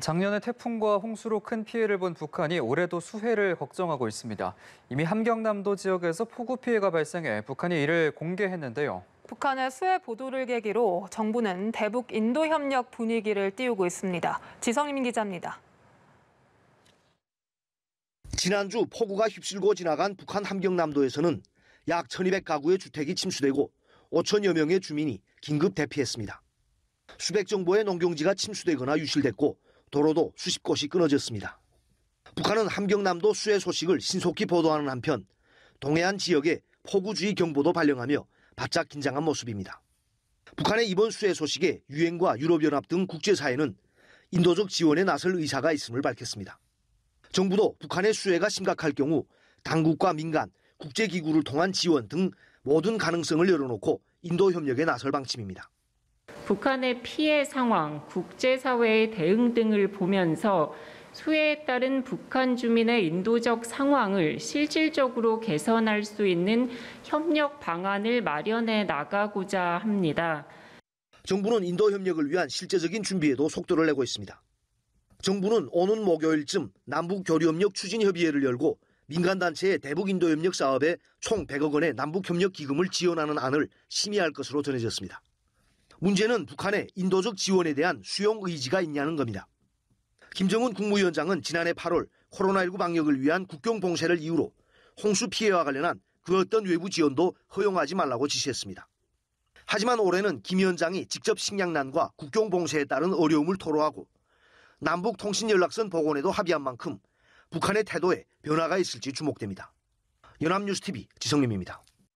작년에 태풍과 홍수로 큰 피해를 본 북한이 올해도 수해를 걱정하고 있습니다. 이미 함경남도 지역에서 폭우 피해가 발생해 북한이 이를 공개했는데요. 북한의 수해 보도를 계기로 정부는 대북 인도 협력 분위기를 띄우고 있습니다. 지성민 기자입니다. 지난주 폭우가 휩쓸고 지나간 북한 함경남도에서는 약 1,200가구의 주택이 침수되고 5천여 명의 주민이 긴급 대피했습니다. 수백 정보의 농경지가 침수되거나 유실됐고 도로도 수십 곳이 끊어졌습니다. 북한은 함경남도 수해 소식을 신속히 보도하는 한편 동해안 지역에 폭우주의 경보도 발령하며 바짝 긴장한 모습입니다. 북한의 이번 수해 소식에 유엔과 유럽연합 등 국제사회는 인도적 지원에 나설 의사가 있음을 밝혔습니다. 정부도 북한의 수해가 심각할 경우 당국과 민간, 국제기구를 통한 지원 등 모든 가능성을 열어놓고 인도 협력에 나설 방침입니다. 북한의 피해 상황, 국제사회의 대응 등을 보면서 수해에 따른 북한 주민의 인도적 상황을 실질적으로 개선할 수 있는 협력 방안을 마련해 나가고자 합니다. 정부는 인도 협력을 위한 실제적인 준비에도 속도를 내고 있습니다. 정부는 오는 목요일쯤 남북교류협력 추진협의회를 열고 민간단체의 대북인도협력 사업에 총 100억 원의 남북협력기금을 지원하는 안을 심의할 것으로 전해졌습니다. 문제는 북한의 인도적 지원에 대한 수용 의지가 있냐는 겁니다. 김정은 국무위원장은 지난해 8월 코로나19 방역을 위한 국경 봉쇄를 이유로 홍수 피해와 관련한 그 어떤 외부 지원도 허용하지 말라고 지시했습니다. 하지만 올해는 김 위원장이 직접 식량난과 국경 봉쇄에 따른 어려움을 토로하고 남북 통신연락선 복원에도 합의한 만큼 북한의 태도에 변화가 있을지 주목됩니다. 연합뉴스TV 지성림입니다.